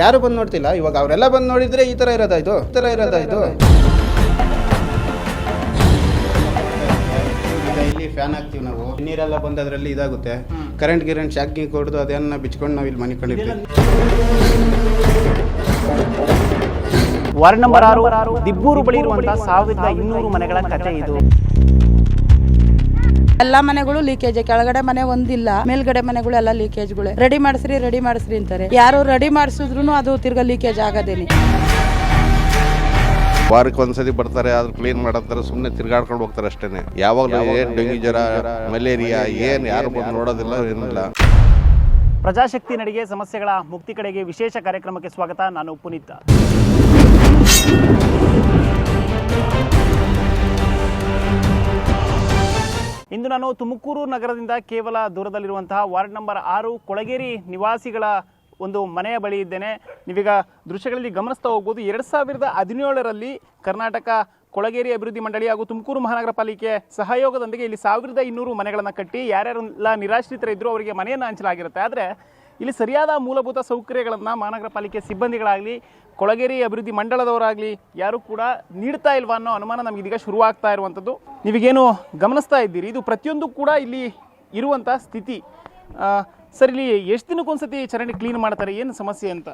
ಯಾರು ಬಂದು ನೋಡ್ತಿಲ್ಲ. ಇವಾಗ ಅವರೆಲ್ಲ ಬಂದು ನೋಡಿದ್ರೆ ಈ ಥರ ಇರೋದಾಯ್ತು. ಇಲ್ಲಿ ಫ್ಯಾನ್ ಹಾಕ್ತೀವಿ ನಾವು, ನೀರೆಲ್ಲ ಬಂದು ಅದರಲ್ಲಿ ಇದಾಗುತ್ತೆ. ಕರೆಂಟ್ ಶಾಕಿಂಗ್ ಕೊಡ್ದು ಅದನ್ನ ಬಿಚ್ಕೊಂಡು ನಾವು ಇಲ್ಲಿ ಮನೆ ಕಂಡಿರ್ತೀವಿ. ವಾರ್ಡ್ ನಂಬರ್ 6 ದಿಬ್ಬೂರು ಬಳಿ ಇರುವಂತಹ 1200 ಮನೆಗಳ ಕಥೆ ಇದು. ಎಲ್ಲಾ ಮನೆಗಳು ಲೀಕೇಜ್, ಕೆಳಗಡೆ ಮನೆ ಒಂದಿಲ್ಲ, ಮೇಲ್ಗಡೆ ಮನೆಗಳು ಎಲ್ಲ ಲೀಕೇಜ್ಗಳು. ರೆಡಿ ಮಾಡಿಸ್ರಿ ಅಂತಾರೆ. ಯಾರು ರೆಡಿ ಮಾಡಿಸಿದ್ರು ಅದು ತಿರ್ಗಾ ಲೀಕೇಜ್ ಆಗೋದೇನೆ. ವಾರಕ್ಕೆ ಒಂದ್ಸತಿ ಬರ್ತಾರೆ, ಅದ್ರ ಕ್ಲೀನ್ ಮಾಡಂತಾರೆ, ಸುಮ್ಮನೆ ತಿರ್ಗಾಡ್ಕೊಂಡು ಹೋಗ್ತಾರೆ ಅಷ್ಟೇನೆ. ಯಾವಾಗಲೂ ಏನ್ ಡೆಂಗಿ ಜ್ವರ, ಮಲೇರಿಯಾ ಏನ್ ಯಾರು ಬಂದು ನೋಡೋದಿಲ್ಲ, ಏನಿಲ್ಲ. ಪ್ರಜಾಶಕ್ತಿ ನಡಿಗೆ ಸಮಸ್ಯೆಗಳ ಮುಕ್ತಿ ಕಡೆಗೆ ವಿಶೇಷ ಕಾರ್ಯಕ್ರಮಕ್ಕೆ ಸ್ವಾಗತ. ನಾನು ಪುನೀತ್. ಇಂದು ನಾನು ತುಮಕೂರು ನಗರದಿಂದ ಕೇವಲ ದೂರದಲ್ಲಿರುವಂತಹ ವಾರ್ಡ್ ನಂಬರ್ 6 ಕೊಳಗೇರಿ ನಿವಾಸಿಗಳ ಒಂದು ಮನೆಯ ಬಳಿ ಇದ್ದೇನೆ. ನೀವೀಗ ದೃಶ್ಯಗಳಲ್ಲಿ ಗಮನಿಸ್ತಾ ಹೋಗ್ಬೋದು. 2017ರಲ್ಲಿ ಕರ್ನಾಟಕ ಕೊಳಗೇರಿ ಅಭಿವೃದ್ಧಿ ಮಂಡಳಿ ಹಾಗೂ ತುಮಕೂರು ಮಹಾನಗರ ಪಾಲಿಕೆ ಸಹಯೋಗದೊಂದಿಗೆ ಇಲ್ಲಿ 1200 ಮನೆಗಳನ್ನು ಕಟ್ಟಿ ಯಾರ್ಯಾರೆಲ್ಲ ನಿರಾಶ್ರಿತರಿದ್ದರೂ ಅವರಿಗೆ ಮನೆಯನ್ನು ಹಂಚಲಾಗಿರುತ್ತೆ. ಆದರೆ ಇಲ್ಲಿ ಸರಿಯಾದ ಮೂಲಭೂತ ಸೌಕರ್ಯಗಳನ್ನು ಮಹಾನಗರ ಪಾಲಿಕೆ ಸಿಬ್ಬಂದಿಗಳಾಗಲಿ ಕೊಳಗೇರಿ ಅಭಿವೃದ್ಧಿ ಮಂಡಳದವರಾಗಲಿ ಯಾರೂ ಕೂಡ ನೀಡ್ತಾ ಇಲ್ವಾ ಅನ್ನೋ ಅನುಮಾನ ನಮಗೆ ಇದೀಗ ಶುರುವಾಗ್ತಾ ಇರುವಂಥದ್ದು. ನೀವೀಗೇನು ಗಮನಿಸ್ತಾ ಇದ್ದೀರಿ, ಇದು ಪ್ರತಿಯೊಂದು ಕೂಡ ಇಲ್ಲಿ ಇರುವಂಥ ಸ್ಥಿತಿ. ಸರ್, ಇಲ್ಲಿ ಎಷ್ಟು ದಿನಕ್ಕೊಂದ್ಸತಿ ಚರಂಡಿ ಕ್ಲೀನ್ ಮಾಡ್ತಾರೆ, ಏನು ಸಮಸ್ಯೆ ಅಂತ?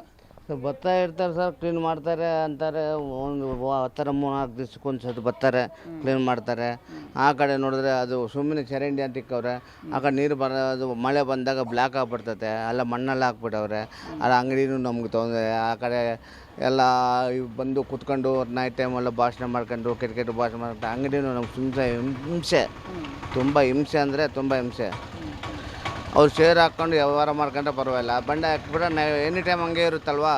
ಬರ್ತಾ ಇರ್ತಾರೆ ಸರ್, ಕ್ಲೀನ್ ಮಾಡ್ತಾರೆ ಅಂತಾರೆ. ಒಂದು 3-4 ದಿವ್ಸಕ್ಕೊಂದ್ಸತಿ ಬರ್ತಾರೆ, ಕ್ಲೀನ್ ಮಾಡ್ತಾರೆ. ಆ ಕಡೆ ನೋಡಿದ್ರೆ ಅದು ಸುಮ್ಮನೆ ಚರಂಡಿ ಅಂತ ಇಕ್ಕವ್ರೆ. ಆ ಕಡೆ ನೀರು ಬರೋದು ಮಳೆ ಬಂದಾಗ ಬ್ಲ್ಯಾಕ್ ಆಗಿಬಿಡ್ತೈತೆ, ಎಲ್ಲ ಮಣ್ಣೆಲ್ಲ ಹಾಕ್ಬಿಟ್ಟವ್ರೆ. ಅದು ಅಂಗಡಿನೂ ನಮ್ಗೆ ತೊಂದರೆ. ಆ ಕಡೆ ಎಲ್ಲ ಬಂದು ಕುತ್ಕೊಂಡು ನೈಟ್ ಟೈಮೆಲ್ಲ ಭಾಷಣ ಮಾಡ್ಕೊಂಡು ಕೆಟ್ಟ ಭಾಷಣ ಮಾಡ್ಕೊಂಡು ಅಂಗಡಿನೂ ನಮ್ಗೆ ಹಿಂಸೆ, ತುಂಬ ಹಿಂಸೆ ಅಂದರೆ ತುಂಬ ಹಿಂಸೆ. ಅವ್ರು ಶೇರ್ ಹಾಕ್ಕೊಂಡು ವ್ಯವಹಾರ ಮಾಡ್ಕೊಂಡ್ರೆ ಪರವಾಗಿಲ್ಲ, ಬಂಡೆ ಹಾಕ್ಬಿಟ್ರೆ ಎನಿ ಟೈಮ್ ಹಂಗೆ ಇರುತ್ತಲ್ವಾ.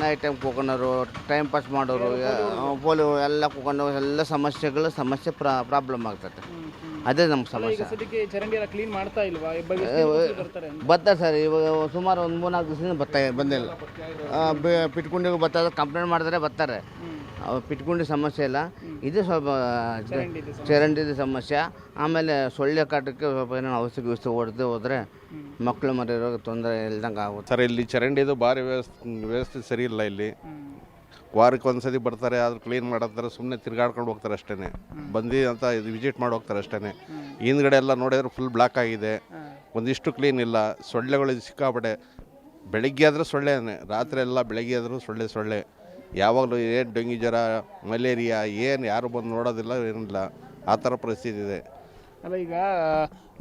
ನೈಟ್ ಟೈಮ್ ಕೂತ್ಕೊಂಡವರು, ಟೈಮ್ ಪಾಸ್ ಮಾಡೋರು, ಪೋಲಿ ಎಲ್ಲ ಕೂತ್ಕೊಂಡು ಎಲ್ಲ ಸಮಸ್ಯೆ ಪ್ರಾಬ್ಲಮ್ ಆಗ್ತದೆ. ಅದೇ ನಮ್ಗೆ ಸಮಸ್ಯೆ. ಬರ್ತಾರೆ ಸರ್, ಇವಾಗ ಸುಮಾರು ಒಂದು 3-4 ದಿವಸದಿಂದ ಬಂದಿಲ್ಲ. ಪಿಟ್ಕುಂಡಿಗೆ ಬರ್ತಾರೆ, ಕಂಪ್ಲೇಂಟ್ ಮಾಡಿದ್ರೆ ಬರ್ತಾರೆ. ಪಿಟ್ಕುಂಡಿ ಸಮಸ್ಯೆ ಇಲ್ಲ, ಇದು ಸ್ವಲ್ಪ ಚರಂಡಿದ ಸಮಸ್ಯೆ. ಆಮೇಲೆ ಸೊಳ್ಳೆ ಕಾಟಕ್ಕೆ ಸ್ವಲ್ಪ ಏನೋ ಔಷಧಿ ಹೊಡೆದು ಹೋದರೆ ಮಕ್ಕಳು ಮರಿರೋ ತೊಂದರೆ ಇಲ್ದಂಗೆ ಆಗುತ್ತೆ ಸರ್. ಇಲ್ಲಿ ಚರಂಡಿದು ಭಾರಿ ವ್ಯವಸ್ಥೆ ಸರಿ ಇಲ್ಲ. ಇಲ್ಲಿ ವಾರಕ್ಕೆ ಒಂದ್ಸತಿ ಬರ್ತಾರೆ, ಅದ್ರ ಕ್ಲೀನ್ ಮಾಡಂತಾರೆ, ಸುಮ್ಮನೆ ತಿರ್ಗಾಡ್ಕೊಂಡು ಹೋಗ್ತಾರೆ ಅಷ್ಟೇ. ಬಂದು ಅಂತ ಇದು ವಿಸಿಟ್ ಮಾಡಿ ಹೋಗ್ತಾರೆ ಅಷ್ಟೇ. ಹಿಂದ್ಗಡೆ ಎಲ್ಲ ನೋಡಿದ್ರೆ ಫುಲ್ ಬ್ಲಾಕ್ ಆಗಿದೆ, ಒಂದಿಷ್ಟು ಕ್ಲೀನ್ ಇಲ್ಲ. ಸೊಳ್ಳೆಗಳು ಸಿಕ್ಕಾಪಟ್ಟೆ. ಬೆಳಿಗ್ಗೆ ಆದರೂ ಸೊಳ್ಳೆನೇ, ರಾತ್ರಿ ಎಲ್ಲ ಬೆಳಗ್ಗೆ ಆದರೂ ಸೊಳ್ಳೆ. ಯಾವಾಗಲೂ ಏನು ಡೆಂಗಿ ಜ್ವರ, ಮಲೇರಿಯಾ ಏನು ಯಾರು ಬಂದು ನೋಡೋದಿಲ್ಲ, ಏನಿಲ್ಲ. ಆ ಥರ ಪರಿಸ್ಥಿತಿ ಇದೆ. ಅಲ್ಲ, ಈಗ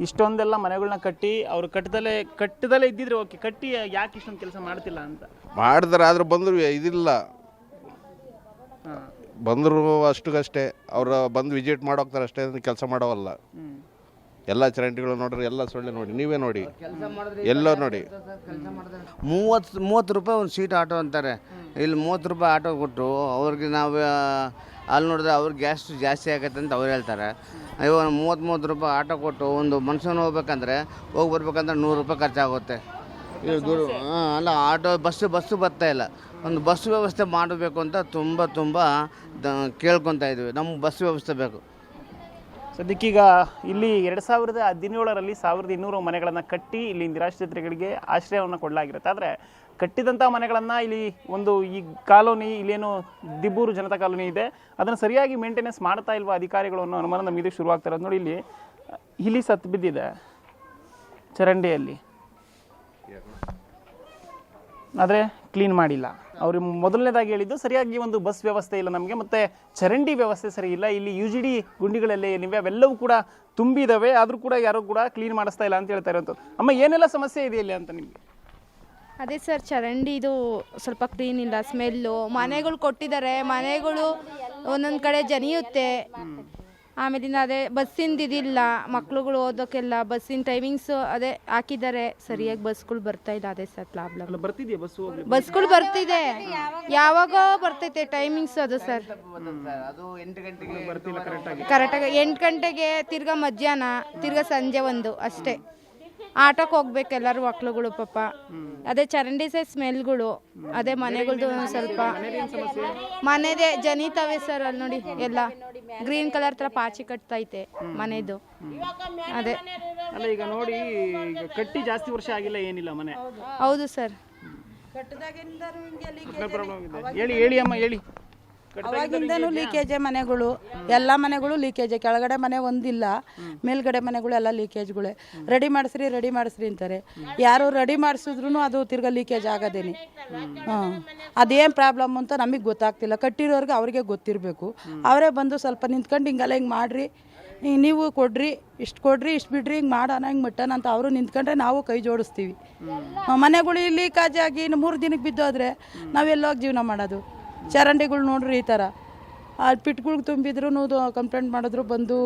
ಇಷ್ಟೊಂದೆಲ್ಲ ಮನೆಗಳನ್ನ ಕಟ್ಟಿ ಅವರು ಕಟ್ಟದಲ್ಲೇ ಇದ್ದಿದ್ರೆ ಓಕೆ, ಕಟ್ಟಿ ಯಾಕೆ ಇಷ್ಟೊಂದು ಕೆಲಸ ಮಾಡ್ತಿಲ್ಲ ಅಂತ ಮಾಡಿದ್ರೆ. ಆದರೂ ಬಂದರು ಇದಿಲ್ಲ, ಬಂದರು ಅಷ್ಟಕ್ಕಷ್ಟೇ. ಅವರು ಬಂದು ವಿಸಿಟ್ ಮಾಡೋಗ್ತಾರೆ ಅಷ್ಟೇ, ಕೆಲಸ ಮಾಡೋವಲ್ಲ. ಎಲ್ಲ ಚರಂಡಿಗಳು ನೋಡ್ರಿ, ಎಲ್ಲ ಸೊಳ್ಳೆ ನೋಡಿ, ನೀವೇ ನೋಡಿ, ಎಲ್ಲೋ ನೋಡಿ. 30 ರೂಪಾಯಿ ಒಂದು ಸೀಟ್ ಆಟೋ ಅಂತಾರೆ. ಇಲ್ಲಿ 30 ರೂಪಾಯಿ ಆಟೋ ಕೊಟ್ಟು ಅವ್ರಿಗೆ ನಾವು ಅಲ್ಲಿ ನೋಡಿದ್ರೆ ಅವ್ರಿಗೆ ಗ್ಯಾಸ್ ಜಾಸ್ತಿ ಆಗತ್ತೆ ಅಂತ ಅವ್ರು ಹೇಳ್ತಾರೆ. ಇವಾಗ 30 ರೂಪಾಯಿ ಆಟೋ ಕೊಟ್ಟು ಒಂದು ಮನುಷ್ಯನ ಹೋಗ್ಬೇಕಂದ್ರೆ ಬರ್ಬೇಕಂದ್ರೆ 100 ರೂಪಾಯಿ ಖರ್ಚಾಗುತ್ತೆ. ಇದು ಅಲ್ಲ, ಆಟೋ ಬಸ್ಸು ಬರ್ತಾ ಇಲ್ಲ. ಒಂದು ಬಸ್ ವ್ಯವಸ್ಥೆ ಮಾಡಬೇಕು ಅಂತ ತುಂಬ ಕೇಳ್ಕೊತಾ ಇದ್ದೀವಿ. ನಮ್ಗೆ ಬಸ್ ವ್ಯವಸ್ಥೆ ಬೇಕು. ಸದ್ಯಕ್ಕೀಗ ಇಲ್ಲಿ 2017ರಲ್ಲಿ 1200 ಮನೆಗಳನ್ನು ಕಟ್ಟಿ ಇಲ್ಲಿ ನಿರಾಶ್ರಿತರಿಗೆ ಆಶ್ರಯವನ್ನು ಕೊಡಲಾಗಿರುತ್ತೆ. ಆದರೆ ಕಟ್ಟಿದಂಥ ಮನೆಗಳನ್ನು ಇಲ್ಲಿ ಒಂದು ಈ ಕಾಲೋನಿ, ಇಲ್ಲೇನು ದಿಬ್ಬೂರು ಜನತಾ ಕಾಲೋನಿ ಇದೆ, ಅದನ್ನು ಸರಿಯಾಗಿ ಮೇಂಟೆನೆನ್ಸ್ ಮಾಡ್ತಾ ಇಲ್ವಾ ಅಧಿಕಾರಿಗಳು ಅನ್ನೋ ಅನುಮಾನ ನಮಗೆ ಶುರುವಾಗ್ತಾ ಇರೋದು. ನೋಡಿ, ಇಲ್ಲಿ ಸತ್ತು ಬಿದ್ದಿದೆ ಚರಂಡಿಯಲ್ಲಿ, ಆದರೆ ಕ್ಲೀನ್ ಮಾಡಿಲ್ಲ. ಅವರು ಮೊದಲನೇದಾಗಿ ಹೇಳಿದ್ದು ಸರಿಯಾಗಿ ಒಂದು ಬಸ್ ವ್ಯವಸ್ಥೆ ಇಲ್ಲ ನಮಗೆ, ಮತ್ತು ಚರಂಡಿ ವ್ಯವಸ್ಥೆ ಸರಿ ಇಲ್ಲ. ಇಲ್ಲಿ UGD ಗುಂಡಿಗಳೆಲ್ಲ ಏನಿವೆ ಅವೆಲ್ಲವೂ ಕೂಡ ತುಂಬಿದ್ದಾವೆ, ಆದರೂ ಕೂಡ ಯಾರೂ ಕೂಡ ಕ್ಲೀನ್ ಮಾಡಿಸ್ತಾ ಇಲ್ಲ ಅಂತ ಹೇಳ್ತಾ ಇರೋದು. ಅಮ್ಮ, ಏನೆಲ್ಲ ಸಮಸ್ಯೆ ಇದೆ ಇಲ್ಲಿ ಅಂತ ನಿಮಗೆ? ಅದೇ ಸರ್, ಚರಂಡಿದು ಸ್ವಲ್ಪ ಕ್ಲೀನ್ ಇಲ್ಲ, ಸ್ಮೆಲ್ಲು. ಮನೆಗಳು ಕೊಟ್ಟಿದ್ದಾರೆ, ಮನೆಗಳು ಒಂದೊಂದು ಕಡೆ ಜನಿಯುತ್ತೆ. ಆಮೇಲಿಂದ ಅದೇ ಬಸ್ಸಿಂದ ಇದಿಲ್ಲ, ಮಕ್ಳುಗಳು ಓದೋಕ್ಕೆಲ್ಲ ಬಸ್ಸಿನ ಟೈಮಿಂಗ್ಸು ಅದೇ ಹಾಕಿದ್ದಾರೆ, ಸರಿಯಾಗಿ ಬಸ್ಗಳು ಬರ್ತಾ ಇಲ್ಲ. ಅದೇ ಸರ್ ಪ್ರಾಬ್ಲಮ್. ಬಸ್ಗಳು ಬರ್ತಿದೆ, ಯಾವಾಗ ಬರ್ತೈತೆ ಟೈಮಿಂಗ್ಸ್ ಅದು ಸರ್. ಕರೆಕ್ಟಾಗಿ 8 ಗಂಟೆಗೆ, ತಿರ್ಗಾ ಮಧ್ಯಾಹ್ನ, ತಿರ್ಗಾ ಸಂಜೆ 1 ಅಷ್ಟೇ. ಆಟೋಕ್ಕೆ ಹೋಗ್ಬೇಕು ಎಲ್ಲರೂ ಮಕ್ಳುಗಳು ಪಾಪ. ಅದೇ ಚರಂಡಿ ಸ್ಮೆಲ್ಗಳು, ಅದೇ ಮನೆಗಳ್ದು ಸ್ವಲ್ಪ ಮನೆದೇ ಜನಿತಾವೆ ಸರ್. ಅಲ್ಲಿ ನೋಡಿ ಎಲ್ಲ ಗ್ರೀನ್ ಕಲರ್ ತರ ಪಾಚಿ ಕಟ್ತೈತೆ ಮನೆದು. ಅದೇ ಅಲ್ಲ, ಈಗ ನೋಡಿ, ಕಟ್ಟಿ ಜಾಸ್ತಿ ವರ್ಷ ಆಗಿಲ್ಲ, ಏನಿಲ್ಲ ಮನೆ. ಹೌದು ಸರ್. ಹೇಳಿ ಹೇಳಿ ಅಮ್ಮ ಹೇಳಿ. ಅವಾಗಿಂದನೂ ಲೀಕೇಜೆ ಮನೆಗಳು, ಎಲ್ಲ ಮನೆಗಳು ಲೀಕೇಜೆ. ಕೆಳಗಡೆ ಮನೆ ಒಂದಿಲ್ಲ, ಮೇಲ್ಗಡೆ ಮನೆಗಳು ಎಲ್ಲ ಲೀಕೇಜ್ಗಳೇ. ರೆಡಿ ಮಾಡಿಸ್ರಿ ಅಂತಾರೆ. ಯಾರು ರೆಡಿ ಮಾಡಿಸಿದ್ರು ಅದು ತಿರ್ಗಾ ಲೀಕೇಜ್ ಆಗೋದೇನೆ. ಅದೇನು ಪ್ರಾಬ್ಲಮ್ ಅಂತ ನಮಗೆ ಗೊತ್ತಾಗ್ತಿಲ್ಲ. ಕಟ್ಟಿರೋರ್ಗೆ ಅವ್ರಿಗೆ ಗೊತ್ತಿರಬೇಕು. ಅವರೇ ಬಂದು ಸ್ವಲ್ಪ ನಿಂತ್ಕೊಂಡು ಹಿಂಗೆಲ್ಲ ಹಿಂಗೆ ಮಾಡಿರಿ, ನೀವು ಕೊಡ್ರಿ, ಇಷ್ಟು ಬಿಡ್ರಿ, ಹಿಂಗೆ ಮಾಡೋಣ, ಹಿಂಗೆ ಮಟ್ಟಣ ಅಂತ ಅವರು ನಿಂತ್ಕೊಂಡ್ರೆ ನಾವು ಕೈ ಜೋಡಿಸ್ತೀವಿ. ಮನೆಗಳು ಲೀಕಾಜ್ ಆಗಿ ಇನ್ನು 3 ದಿನಕ್ಕೆ ಬಿದ್ದೋದ್ರೆ ನಾವೆಲ್ಲೋಗಿ ಜೀವನ ಮಾಡೋದು? ಚರಂಡಿಗಳು ನೋಡ್ರಿ ಈ ಥರ, ಪಿಟ್ಗಳ್ಗೆ ತುಂಬಿದ್ರು ಕಂಪ್ಲೇಂಟ್ ಮಾಡಿದ್ರು ಬಂದು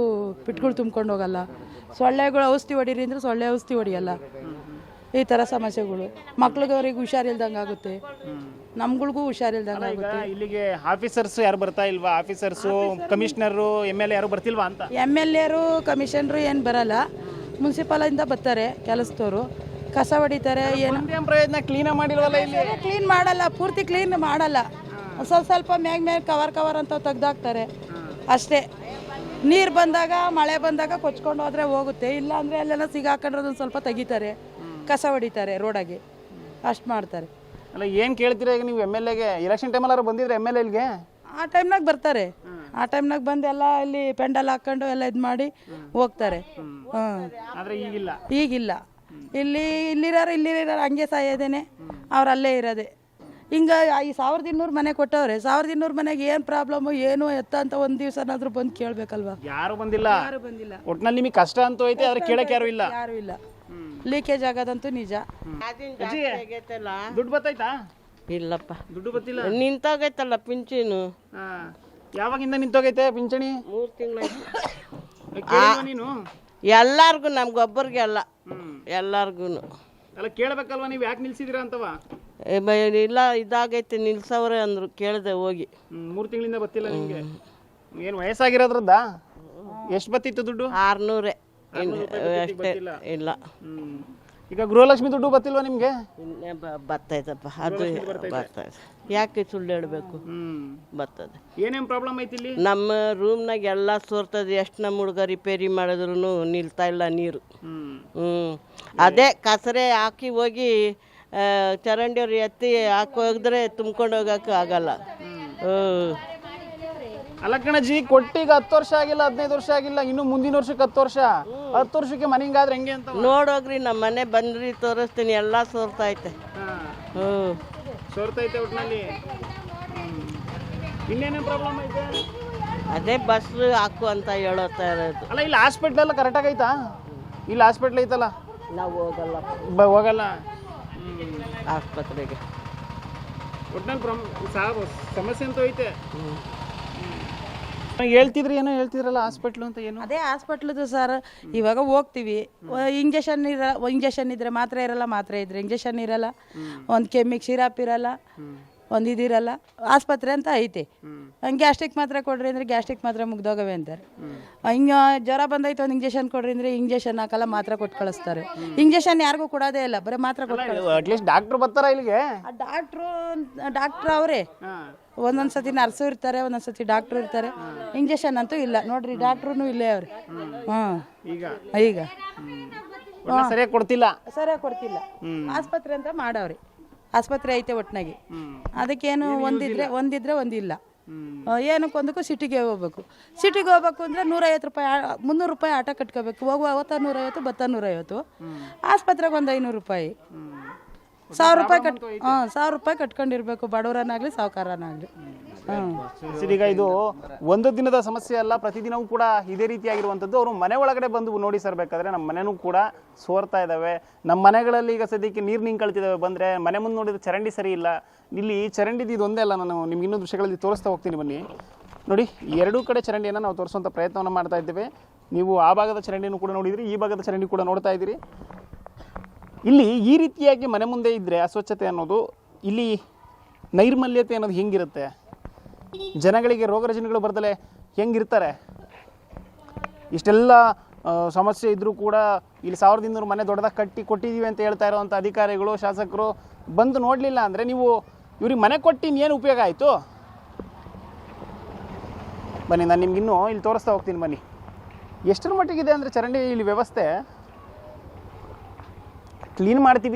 ಪಿಟ್ಗಳು ತುಂಬ್ಕೊಂಡು ಹೋಗಲ್ಲ. ಸೊಳ್ಳೆಗಳು ಔಷಧಿ ಹೊಡೀರಿ ಅಂದ್ರೆ ಸೊಳ್ಳೆ ಔಷಧಿ ಹೊಡಿಯಲ್ಲ. ಈ ಥರ ಸಮಸ್ಯೆಗಳು. ಮಕ್ಳಿಗೆ ಅವ್ರಿಗೆ ಹುಷಾರಿಲ್ದಂಗೆ ಆಗುತ್ತೆ, ನಮ್ಗಳಿಗೂ ಹುಷಾರಿಲ್ದಂಗೆ ಆಗುತ್ತೆ. ಇಲ್ಲಿಗೆ ಆಫೀಸರ್ಸ್ ಯಾರು ಬರ್ತಾ ಇಲ್ವಾ? ಆಫೀಸರ್ಸು, ಕಮಿಷನರು, MLA ಯಾರು ಬರ್ತಿಲ್ವಾ ಅಂತ? MLA ಕಮಿಷನರು ಏನು ಬರಲ್ಲ, ಮುನ್ಸಿಪಾಲಿಂದ ಬರ್ತಾರೆ ಕೆಲಸದವರು, ಕಸ ಹೊಡಿತಾರೆ. ಏನು ಪ್ರಯೋಜನ? ಕ್ಲೀನ್ ಮಾಡಿಲ್ವಲ್ಲ ಇಲ್ಲಿ? ಕ್ಲೀನ್ ಮಾಡಲ್ಲ, ಪೂರ್ತಿ ಕ್ಲೀನ್ ಮಾಡಲ್ಲ. ಸ್ವಲ್ಪ ಮ್ಯಾಗ ಕವರ್ ಅಂತ ತೆಗ್ದಾಕ್ತಾರೆ ಅಷ್ಟೇ. ನೀರು ಬಂದಾಗ, ಮಳೆ ಬಂದಾಗ ಕೊಚ್ಕೊಂಡು ಹೋದ್ರೆ ಹೋಗುತ್ತೆ, ಇಲ್ಲ ಅಂದರೆ ಅಲ್ಲೆಲ್ಲ ಸಿಗಾಕೊಂಡ್ರೆ ಅದನ್ನು ಸ್ವಲ್ಪ ತೆಗಿತಾರೆ, ಕಸ ಹೊಡಿತಾರೆ ರೋಡಾಗೆ, ಅಷ್ಟು ಮಾಡ್ತಾರೆ. ಅಲ್ಲ, ಏನು ಕೇಳ್ತೀರಾ ಈಗ ನೀವು MLAಗೆ? ಎಲೆಕ್ಷನ್ ಟೈಮಲ್ಲಾರು ಬಂದಿದ್ರೆ MLAಗೆ? ಆ ಟೈಮ್ನಾಗ ಬರ್ತಾರೆ, ಆ ಟೈಮ್ನಾಗ ಬಂದು ಎಲ್ಲ ಇಲ್ಲಿ ಪೆಂಡಲ್ ಹಾಕ್ಕೊಂಡು ಎಲ್ಲ ಇದು ಮಾಡಿ ಹೋಗ್ತಾರೆ. ಆದರೆ ಈಗಿಲ್ಲ. ಇಲ್ಲಿರೋರು ಹಂಗೆ ಸಾಯೋದೇನೆ, ಅವ್ರು ಅಲ್ಲೇ ಇರೋದೆ. ಹಿಂಗೆ ಈ 1200 ಮನೆ ಕೊಟ್ಟವ್ರೆ, 1200 ಮನೆಗೆ ಏನು ಪ್ರಾಬ್ಲಮ್ಮು ಏನು ಎತ್ತ ಅಂತ ಒಂದು ದಿವಸನಾದ್ರೂ ಬಂದು ಕೇಳಬೇಕಲ್ವಾ? ಯಾರು ಬಂದಿಲ್ಲ. ಒಟ್ಟಿನಲ್ಲಿ ನಿಮಗೆ ಕಷ್ಟ ಅಂತೂ ಐತೆ, ಆದ್ರೆ ಕೇಳಕ್ಕೆ ಯಾರು ಇಲ್ಲ. ಲೀಕೇಜ್ ಆಗೋದಂತೂ ನಿಜ. ದುಡ್ಡು ಬತ್ತೈತಾ? ಇಲ್ಲಪ್ಪ, ದುಡ್ಡು ಬತ್ತಿಲ್ಲ. ನಿಂತೋಗೈತಲ್ಲ ಪಿಂಚಣಿ. ಯಾವಾಗಿಂದ ನಿಂತೋಗೈತೆ ಪಿಂಚಣಿ? 3 ತಿಂಗಳಾಯ್ತು. ನೀನು ಎಲ್ಲಾರ್ಗು, ನಮ್ಗೊಬ್ಬರಿಗೆ ಅಲ್ಲ, ಎಲ್ಲಾರ್ಗು. ಅಲ್ಲ, ಕೇಳಬೇಕಲ್ವಾ ನೀವು ಯಾಕೆ ನಿಲ್ಸಿದ್ದೀರಾ ಅಂತವ? ಇಲ್ಲ, ಇದಾಗೈತೆ ನಿಲ್ಸವ್ರೆ ಅಂದ್ರು, ಕೇಳಿದೆ ಹೋಗಿ. 3 ತಿಂಗಳಿಂದ ಬತ್ತಿಲ್ಲ ನಿಮಗೆ? ಏನು ವಯಸ್ಸಾಗಿರೋದ್ರದ್ದ? ಎಷ್ಟು ಬತ್ತಿತ್ತು ದುಡ್ಡು? 600 ಅಷ್ಟೇ. ಇಲ್ಲ, ಈಗ ಗೃಹಲಕ್ಷ್ಮಿ ದುಡ್ಡು ಬತ್ತಿಲ್ವಾ ನಿಮ್ಗೆ? ಬರ್ತೈತಪ್ಪ, ಅದು ಬರ್ತೈತೆ. ಯಾಕೆ ಸುಳ್ಳು ಹೇಳ್ಬೇಕು? ಬರ್ತದೆ. ಏನೇನು ಪ್ರಾಬ್ಲಮ್ ಐತಿ ಇಲ್ಲಿ? ನಮ್ಮ ರೂಮ್ನಾಗ ಎಲ್ಲ ಸೋರ್ತದೆ. ಎಷ್ಟು ನಮ್ಮ ಹುಡುಗ ರಿಪೇರಿ ಮಾಡಿದ್ರು ನಿಲ್ತಾ ಇಲ್ಲ ನೀರು. ಅದೇ ಕಸರೆ ಹಾಕಿ ಹೋಗಿ ಚರಂಡಿಯವ್ರು ಎತ್ತಿ ಹಾಕಿ ಹೋಗಿದ್ರೆ ತುಂಬ್ಕೊಂಡು ಹೋಗಕ್ಕೆ ಆಗಲ್ಲ. ಅಲ್ಲ ಕಣಜಿ, ಕೊಟ್ಟಿಗ 10 ವರ್ಷ ಆಗಿಲ್ಲ, 15 ವರ್ಷ ಆಗಿಲ್ಲ, ಇನ್ನು ಮುಂದಿನ ವರ್ಷಕ್ಕೆ 10 ವರ್ಷ. 10 ವರ್ಷಕ್ಕೆ ಮನೆ ಹಿಂಗಾದ್ರೆ ಹೆಂಗೆ ಅಂತ ನೋಡೋಗ್ರಿ. ನಮ್ಮ ಮನೆ ಬಂದ್ರಿ ತೋರಿಸ್ತೀನಿ, ಎಲ್ಲ ಸೋರ್ತೈತೆ. ಸೋರ್ತೈತೆ ಒಟ್ಟಿನಲ್ಲಿ. ಇನ್ನೇನೇನು ಪ್ರಾಬ್ಲಮ್ ಐತೆ? ಅದೇ ಬಸ್ ಹಾಕು ಅಂತ ಹೇಳುತ್ತಾ ಇರೋದು. ಅಲ್ಲ, ಇಲ್ಲಿ ಹಾಸ್ಪಿಟ್ಲ್ ಎಲ್ಲ ಕರೆಕ್ಟಾಗಿ ಐತಾ? ಇಲ್ಲಿ ಹಾಸ್ಪಿಟ್ಲ್ ಐತಲ್ಲ? ನಾವು ಹೋಗಲ್ಲ, ಹೋಗಲ್ಲ ಆಸ್ಪತ್ರೆಗೆ. ಒಟ್ಟಿನಲ್ಲಿ ಸಮಸ್ಯೆ ಅಂತೂ ಐತೆ. ಹೇಳ್ತಿದ್ರಿ, ಏನೋ ಹೇಳ್ತಿದ್ರಲ್ಲ ಹಾಸ್ಪಿಟ್ಲು ಅಂತ? ಏನು ಅದೇ ಹಾಸ್ಪಿಟ್ಲದು ಸರ್. ಇವಾಗ ಹೋಗ್ತೀವಿ, ಇಂಜೆಕ್ಷನ್ ಇದ್ರೆ ಮಾತ್ರೆ ಇರಲ್ಲ, ಮಾತ್ರೆ ಇದ್ರೆ ಇಂಜೆಕ್ಷನ್ ಇರಲ್ಲ, ಒಂದು ಕೆಮ್ಮಿಗೆ ಸಿರಾಪ್ ಇರಲ್ಲ, ಒಂದು ಇದಿರಲ್ಲ. ಆಸ್ಪತ್ರೆ ಅಂತ ಐತೆ, ಗ್ಯಾಸ್ಟ್ರಿಕ್ ಮಾತ್ರೆ ಕೊಡ್ರಿ ಅಂದರೆ ಗ್ಯಾಸ್ಟ್ರಿಕ್ ಮಾತ್ರೆ ಮುಗ್ದೋಗವೆ ಅಂತಾರೆ. ಹಿಂಗೆ ಜ್ವರ ಬಂದೈತೆ ಒಂದು ಇಂಜೆಕ್ಷನ್ ಕೊಡ್ರಿ ಅಂದರೆ ಇಂಜೆಕ್ಷನ್ ಹಾಕಲ್ಲ, ಮಾತ್ರೆ ಕೊಟ್ಟು ಕಳಿಸ್ತಾರೆ. ಇಂಜೆಕ್ಷನ್ ಯಾರಿಗೂ ಕೊಡೋದೇ ಇಲ್ಲ, ಬರೀ ಮಾತ್ರೆ ಕೊಟ್ಟು. ಅಟ್ಲೀಸ್ಟ್ ಡಾಕ್ಟ್ರು ಬರ್ತಾರ ಇಲ್ಲಿಗೆ? ಡಾಕ್ಟ್ರು ಅವರೇ. ಒಂದೊಂದ್ಸತಿ ನರ್ಸು ಇರ್ತಾರೆ, ಒಂದೊಂದ್ಸತಿ ಡಾಕ್ಟ್ರು ಇರ್ತಾರೆ. ಇಂಜೆಕ್ಷನ್ ಅಂತೂ ಇಲ್ಲ ನೋಡ್ರಿ, ಡಾಕ್ಟ್ರು ಇಲ್ಲೇ ಅವ್ರಿ. ಈಗ ಸರಿಯಾಗಿ ಕೊಡ್ತಿಲ್ಲ. ಆಸ್ಪತ್ರೆ ಅಂತ ಮಾಡವ್ರಿ. ಆಸ್ಪತ್ರೆ ಐತೆ ಒಟ್ಟಿನಾಗಿ, ಅದಕ್ಕೇನು ಒಂದಿದ್ರೆ ಒಂದಿಲ್ಲ. ಏನಕ್ಕೊಂದಕ್ಕೂ ಸಿಟಿಗೆ ಹೋಗ್ಬೇಕು. ಸಿಟಿಗೆ ಹೋಗ್ಬೇಕು ಅಂದರೆ 150 ರೂಪಾಯಿ 300 ರೂಪಾಯಿ ಆಟೋ ಕಟ್ಕೋಬೇಕು. ಹೋಗುವ ಅವತ್ತ 150, ಬತ್ತ 150. ಆಸ್ಪತ್ರೆಗೆ ಒಂದು 500 ರೂಪಾಯಿ, 1000 ರೂಪಾಯಿ 1000 ರೂಪಾಯಿ ಕಟ್ಕೊಂಡಿರ್ಬೇಕು, ಬಡವರನ್ನಾಗಲಿ ಸಾವುಕಾರನಾಗಲಿ. ಈಗ ಇದು ಒಂದು ದಿನದ ಸಮಸ್ಯೆ ಅಲ್ಲ, ಪ್ರತಿದಿನವೂ ಕೂಡ ಇದೇ ರೀತಿಯಾಗಿರುವಂಥದ್ದು. ಅವರು ಮನೆ ಒಳಗಡೆ ಬಂದು ನೋಡಿ ಸರ್, ಬೇಕಾದ್ರೆ ನಮ್ಮ ಮನೆನೂ ಕೂಡ ಸೋರ್ತಾ ಇದ್ದಾವೆ. ನಮ್ಮ ಮನೆಗಳಲ್ಲಿ ಈಗ ಸದ್ಯಕ್ಕೆ ನೀರು ನಿಂಕಳ್ತಿದ್ದಾವೆ. ಬಂದರೆ ಮನೆ ಮುಂದೆ ನೋಡಿದ್ರೆ ಚರಂಡಿ ಸರಿ ಇಲ್ಲ. ಇಲ್ಲಿ ಚರಂಡಿದು ಇದೊಂದೇ ಅಲ್ಲ, ನಾನು ನಿಮ್ಗೆ ಇನ್ನೂ ದೃಶ್ಯಗಳಲ್ಲಿ ತೋರಿಸ್ತಾ ಹೋಗ್ತೀನಿ ಬನ್ನಿ. ನೋಡಿ, ಎರಡೂ ಕಡೆ ಚರಂಡಿಯನ್ನು ನಾವು ತೋರಿಸುವಂಥ ಪ್ರಯತ್ನವನ್ನು ಮಾಡ್ತಾ ಇದ್ದೇವೆ. ನೀವು ಆ ಭಾಗದ ಚರಂಡಿಯನ್ನು ಕೂಡ ನೋಡಿದಿರಿ, ಈ ಭಾಗದ ಚರಂಡಿ ಕೂಡ ನೋಡ್ತಾ ಇದ್ದೀರಿ. ಇಲ್ಲಿ ಈ ರೀತಿಯಾಗಿ ಮನೆ ಮುಂದೆ ಇದ್ದರೆ ಅಸ್ವಚ್ಛತೆ ಅನ್ನೋದು, ಇಲ್ಲಿ ನೈರ್ಮಲ್ಯತೆ ಅನ್ನೋದು ಹೆಂಗಿರುತ್ತೆ? ಜನಗಳಿಗೆ ರೋಗ ರುಜಿನಗಳು ಬರ್ದಲೆ ಹೆಂಗಿರ್ತಾರೆ? ಇಷ್ಟೆಲ್ಲ ಸಮಸ್ಯೆ ಇದ್ದರೂ ಕೂಡ ಇಲ್ಲಿ 1200 ಮನೆ ದೊಡ್ಡದಾಗಿ ಕೊಟ್ಟಿದ್ದೀವಿ ಅಂತ ಹೇಳ್ತಾ ಇರೋವಂಥ ಅಧಿಕಾರಿಗಳು, ಶಾಸಕರು ಬಂದು ನೋಡಲಿಲ್ಲ ಅಂದರೆ ನೀವು ಇವ್ರಿಗೆ ಮನೆ ಕೊಟ್ಟು ಏನು ಉಪಯೋಗ ಆಯಿತು? ಬನ್ನಿ, ನಾನು ನಿಮ್ಗಿನ್ನೂ ಇಲ್ಲಿ ತೋರಿಸ್ತಾ ಹೋಗ್ತೀನಿ ಬನ್ನಿ. ಎಷ್ಟರ ಮಟ್ಟಿಗಿದೆ ಅಂದರೆ ಚರಂಡಿ ಇಲ್ಲಿ ವ್ಯವಸ್ಥೆ. ಕ್ಲೀನ್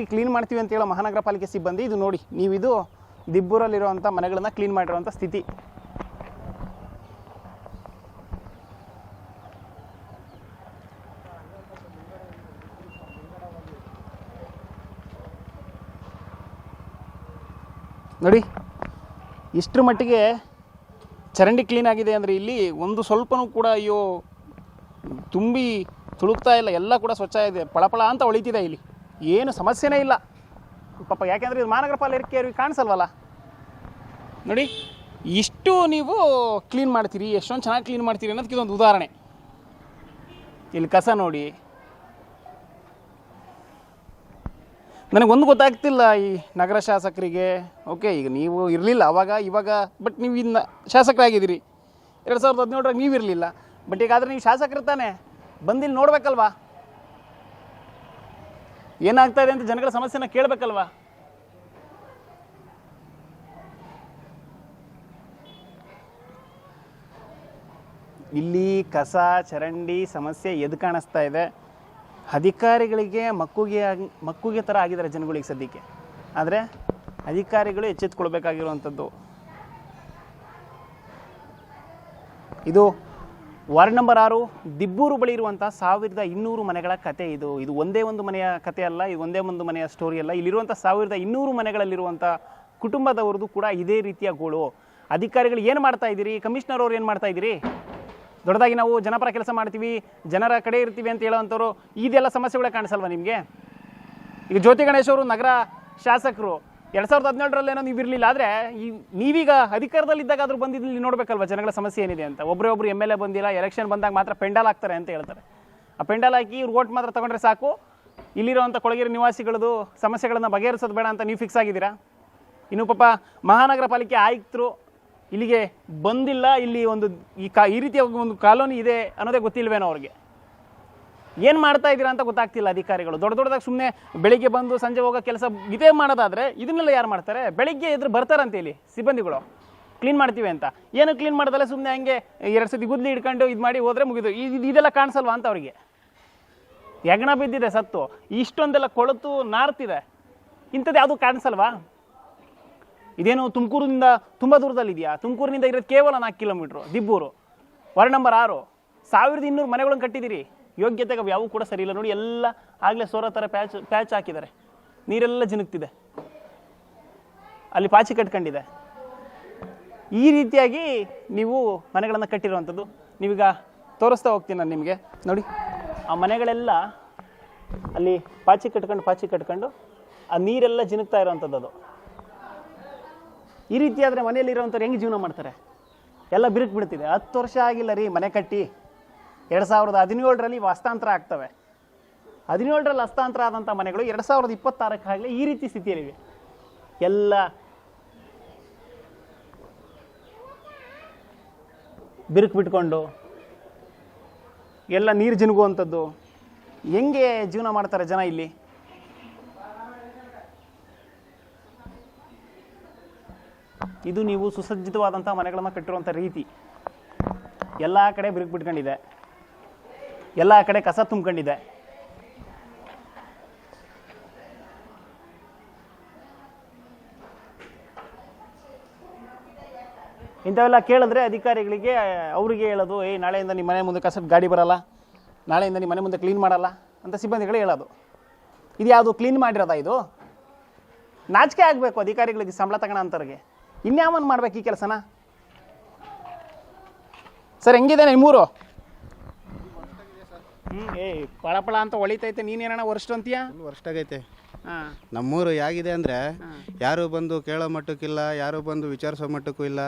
ಮಾಡ್ತೀವಿ ಅಂತ ಹೇಳೋ ಮಹಾನಗರ ಪಾಲಿಕೆ ಸಿಬ್ಬಂದಿ ಇದು ನೋಡಿ, ನೀವು ಇದು ದಿಬ್ಬೂರಲ್ಲಿರುವಂಥ ಮನೆಗಳನ್ನು ಕ್ಲೀನ್ ಮಾಡಿರೋವಂಥ ಸ್ಥಿತಿ. ನೋಡಿ, ಇಷ್ಟರ ಮಟ್ಟಿಗೆ ಚರಂಡಿ ಕ್ಲೀನ್ ಆಗಿದೆ ಅಂದರೆ ಇಲ್ಲಿ ಒಂದು ಸ್ವಲ್ಪನೂ ಕೂಡ ಅಯ್ಯೋ ತುಂಬಿ ತುಳುಕ್ತಾ ಇಲ್ಲ, ಎಲ್ಲ ಕೂಡ ಸ್ವಚ್ಛ ಇದೆ, ಪಳಪಳ ಅಂತ ಹೊಳಿತಿದೆ. ಇಲ್ಲಿ ಏನು ಸಮಸ್ಯೆನೇ ಇಲ್ಲ ಪಾಪ, ಯಾಕೆಂದರೆ ಇದು ಮಹಾನಗರ ಪಾಲಿಕೆಯವ್ರಿಗೆ ಕಾಣಿಸಲ್ವಲ್ಲ. ನೋಡಿ, ಇಷ್ಟು ನೀವು ಕ್ಲೀನ್ ಮಾಡ್ತೀರಿ, ಎಷ್ಟೊಂದು ಚೆನ್ನಾಗಿ ಕ್ಲೀನ್ ಮಾಡ್ತೀರಿ ಅನ್ನೋದಕ್ಕೆ ಇದೊಂದು ಉದಾಹರಣೆ. ಇಲ್ಲಿ ಕಸ ನೋಡಿ, ನನಗೊಂದು ಗೊತ್ತಾಗ್ತಿಲ್ಲ ಈ ನಗರ ಶಾಸಕರಿಗೆ. ಓಕೆ, ಈಗ ನೀವು ಇರಲಿಲ್ಲ ಇವಾಗ ಬಟ್ ನೀವು ಇನ್ನು ಶಾಸಕರಾಗಿದ್ದೀರಿ. 2017 ನೀವು ಇರಲಿಲ್ಲ, ಬಟ್ ಈಗಾದರೆ ನೀವು ಶಾಸಕರು ತಾನೆ, ಬಂದಿಲ್ಲಿ ನೋಡಬೇಕಲ್ವಾ ಏನಾಗ್ತಾ ಇದೆ ಅಂತ, ಜನಗಳ ಸಮಸ್ಯೆನ ಕೇಳಬೇಕಲ್ವಾ. ಇಲ್ಲಿ ಕಸ ಚರಂಡಿ ಸಮಸ್ಯೆ ಎದ್ದು ಕಾಣಿಸ್ತಾ ಇದೆ. ಅಧಿಕಾರಿಗಳಿಗೆ ಮಕ್ಕುಗೆ ಥರ ಆಗಿದ್ದಾರೆ ಜನಗಳಿಗೆ ಸದ್ಯಕ್ಕೆ. ಆದರೆ ಅಧಿಕಾರಿಗಳು ಎಚ್ಚೆತ್ತುಕೊಳ್ಬೇಕಾಗಿರುವಂಥದ್ದು. ಇದು ವಾರ್ಡ್ ನಂಬರ್ 6 ದಿಬ್ಬೂರು ಬಳಿ ಇರುವಂಥ 1200 ಮನೆಗಳ ಕತೆ. ಇದು ಒಂದೇ ಒಂದು ಮನೆಯ ಕತೆ ಅಲ್ಲ, ಇದು ಒಂದೇ ಒಂದು ಮನೆಯ ಸ್ಟೋರಿ ಅಲ್ಲ. ಇಲ್ಲಿರುವಂಥ 1200 ಮನೆಗಳಲ್ಲಿರುವಂಥ ಕುಟುಂಬದವ್ರದ್ದು ಕೂಡ ಇದೇ ರೀತಿಯ ಗೋಳು. ಅಧಿಕಾರಿಗಳು ಏನು ಮಾಡ್ತಾ ಇದ್ದೀರಿ, ಕಮಿಷನರ್ ಅವ್ರು ಏನು ಮಾಡ್ತಾ ಇದ್ದೀರಿ? ದೊಡ್ಡದಾಗಿ ನಾವು ಜನಪರ ಕೆಲಸ ಮಾಡ್ತೀವಿ, ಜನರ ಕಡೆ ಇರ್ತೀವಿ ಅಂತ ಹೇಳೋವಂಥವ್ರು ಇದೆಲ್ಲ ಸಮಸ್ಯೆಗಳೇ ಕಾಣಿಸಲ್ವ ನಿಮಗೆ? ಈಗ ಜ್ಯೋತಿ ಗಣೇಶ್ ಅವರು ನಗರ ಶಾಸಕರು 2017 ನೀವು ಇರಲಿಲ್ಲ, ಆದರೆ ನೀವೀಗ ಅಧಿಕಾರದಲ್ಲಿದ್ದಾಗ ಆದರೂ ಬಂದಿದ್ದು ನೋಡಬೇಕಲ್ವ ಜನಗಳ ಸಮಸ್ಯೆ ಏನಿದೆ ಅಂತ. ಒಬ್ಬರೇ MLA ಬಂದಿಲ್ಲ, ಎಲೆಕ್ಷನ್ ಬಂದಾಗ ಮಾತ್ರ ಪೆಂಡಾಲ್ ಹಾಕ್ತಾರೆ ಅಂತ ಹೇಳ್ತಾರೆ. ಆ ಪೆಂಡಾಲ್ ಹಾಕಿ ಇವ್ರು ಓಟ್ ಮಾತ್ರ ತೊಗೊಂಡ್ರೆ ಸಾಕು, ಇಲ್ಲಿರುವಂಥ ಕೊಳಗೇರಿ ನಿವಾಸಿಗಳದ್ದು ಸಮಸ್ಯೆಗಳನ್ನು ಬಗೆಹರಿಸೋದು ಬೇಡ ಅಂತ ನೀವು ಫಿಕ್ಸ್ ಆಗಿದ್ದೀರಾ. ಇನ್ನು ಪಾಪ ಮಹಾನಗರ ಪಾಲಿಕೆ ಆಯುಕ್ತರು ಇಲ್ಲಿಗೆ ಬಂದಿಲ್ಲ, ಇಲ್ಲಿ ಒಂದು ಈ ರೀತಿಯ ಒಂದು ಕಾಲೋನಿ ಇದೆ ಅನ್ನೋದೇ ಗೊತ್ತಿಲ್ವೇನೋ ಅವ್ರಿಗೆ. ಏನು ಮಾಡ್ತಾ ಇದ್ದೀರಾ ಅಂತ ಗೊತ್ತಾಗ್ತಿಲ್ಲ ಅಧಿಕಾರಿಗಳು. ದೊಡ್ಡದಾಗಿ ಸುಮ್ಮನೆ ಬೆಳಿಗ್ಗೆ ಬಂದು ಸಂಜೆ ಹೋಗೋ ಕೆಲಸ ಇದೇ ಮಾಡೋದಾದರೆ ಇದನ್ನೆಲ್ಲ ಯಾರು ಮಾಡ್ತಾರೆ? ಬೆಳಿಗ್ಗೆ ಎದುರು ಬರ್ತಾರಂತೆ ಇಲ್ಲಿ ಸಿಬ್ಬಂದಿಗಳು ಕ್ಲೀನ್ ಮಾಡ್ತೀವಿ ಅಂತ. ಏನು ಕ್ಲೀನ್ ಮಾಡೋದಲ್ಲ, ಸುಮ್ಮನೆ ಹಂಗೆ 2 ಸತಿ ಗುದ್ಲಿ ಹಿಡ್ಕೊಂಡು ಇದು ಮಾಡಿ ಹೋದರೆ ಮುಗಿದು. ಇದೆಲ್ಲ ಕಾಣಿಸಲ್ವಾ ಅಂತ ಅವರಿಗೆ? ಹೆಗ್ಣ ಬಿದ್ದಿದೆ ಸತ್ತು, ಇಷ್ಟೊಂದೆಲ್ಲ ಕೊಳತು ನಾರ್ತಿದೆ, ಇಂಥದ್ದು ಯಾವುದು ಕಾಣಿಸಲ್ವಾ? ಇದೇನು ತುಮಕೂರಿನಿಂದ ತುಂಬ ದೂರದಲ್ಲಿದೆಯಾ? ತುಮಕೂರಿನಿಂದ ಇರೋದು ಕೇವಲ 4 ಕಿಲೋಮೀಟ್ರು ದಿಬ್ಬೂರು, ವಾರ್ಡ್ ನಂಬರ್ 6. 1200 ಮನೆಗಳನ್ನು ಕಟ್ಟಿದ್ದೀರಿ, ಯೋಗ್ಯತೆಗೆ ಯಾವೂ ಕೂಡ ಸರಿ ಇಲ್ಲ. ನೋಡಿ, ಎಲ್ಲ ಆಗಲೇ ಸೋರೋ ಥರ ಪ್ಯಾಚ್ ಹಾಕಿದ್ದಾರೆ, ನೀರೆಲ್ಲ ಜಿನುಗ್ತಿದೆ, ಅಲ್ಲಿ ಪಾಚಿ ಕಟ್ಕೊಂಡಿದೆ. ಈ ರೀತಿಯಾಗಿ ನೀವು ಮನೆಗಳನ್ನು ಕಟ್ಟಿರುವಂಥದ್ದು. ನೀವೀಗ ತೋರಿಸ್ತಾ ಹೋಗ್ತೀನಿ ನಾನು ನಿಮಗೆ. ನೋಡಿ, ಆ ಮನೆಗಳೆಲ್ಲ ಅಲ್ಲಿ ಪಾಚಿ ಕಟ್ಕೊಂಡು ಆ ನೀರೆಲ್ಲ ಜಿನುಗ್ತಾ ಇರೋವಂಥದ್ದು. ಅದು ಈ ರೀತಿ ಆದರೆ ಮನೆಯಲ್ಲಿರೋವಂಥವ್ರು ಹೆಂಗೆ ಜೀವನ ಮಾಡ್ತಾರೆ? ಎಲ್ಲ ಬಿರುಕು ಬಿಡ್ತಿದೆ. 10 ವರ್ಷ ಆಗಿಲ್ಲ ರೀ ಮನೆ ಕಟ್ಟಿ. 2017ರಲ್ಲಿ ಹಸ್ತಾಂತರ ಆಗ್ತವೆ. 17ರಲ್ಲಿ ಹಸ್ತಾಂತರ ಆದಂಥ ಮನೆಗಳು 2026 ಈ ರೀತಿ ಸ್ಥಿತಿಯಲ್ಲಿವೆ. ಎಲ್ಲ ಬಿರುಕು ಬಿಟ್ಕೊಂಡು ಎಲ್ಲ ನೀರು ಜಿನುಗುವಂಥದ್ದು. ಹೆಂಗೆ ಜೀವನ ಮಾಡ್ತಾರೆ ಜನ ಇಲ್ಲಿ? ಇದು ನೀವು ಸುಸಜ್ಜಿತವಾದಂಥ ಮನೆಗಳನ್ನು ಕಟ್ಟಿರುವಂಥ ರೀತಿ. ಎಲ್ಲ ಕಡೆ ಬಿರುಕು ಬಿಟ್ಕೊಂಡಿದೆ, ಎಲ್ಲ ಕಡೆ ಕಸ ತುಂಬ್ಕೊಂಡಿದೆ. ಇಂಥವೆಲ್ಲ ಕೇಳಿದ್ರೆ ಅಧಿಕಾರಿಗಳಿಗೆ ಅವರಿಗೆ ಹೇಳೋದು, ನಾಳೆಯಿಂದ ನಿಮ್ಮ ಮನೆ ಮುಂದೆ ಕಸದ ಗಾಡಿ ಬರಲ್ಲ, ನಾಳೆಯಿಂದ ನಿಮ್ಮ ಮನೆ ಮುಂದೆ ಕ್ಲೀನ್ ಮಾಡಲ್ಲ ಅಂತ ಸಿಬ್ಬಂದಿಗಳು ಹೇಳೋದು. ಇದು ಯಾವುದು ಕ್ಲೀನ್ ಮಾಡಿರೋದ? ಇದು ನಾಚಿಕೆ ಆಗಬೇಕು ಅಧಿಕಾರಿಗಳಿಗೆ, ಸಂಬಳ ತಗೋಣ ಅಂತವ್ರಿಗೆ. ಇನ್ಯಾವನ್ ಮಾಡ್ಬೇಕು ಈ ಕೆಲಸನ? ಸರ್ ಹೆಂಗಿದೆ ನಿಮ್ಮೂರು? ಪಳಪಳ ಅಂತ ಹೊಳಿತೈತೆ, ನೀನೇನ ವರ್ಷ ಅಂತೀಯ? ವರ್ಷ ಆಗೈತೆ. ನಮ್ಮೂರು ಹೇಗಿದೆ ಅಂದರೆ ಯಾರು ಬಂದು ಕೇಳೋ ಮಟ್ಟಕ್ಕಿಲ್ಲ, ಯಾರು ಬಂದು ವಿಚಾರಿಸೋ ಮಟ್ಟಕ್ಕೂ ಇಲ್ಲ.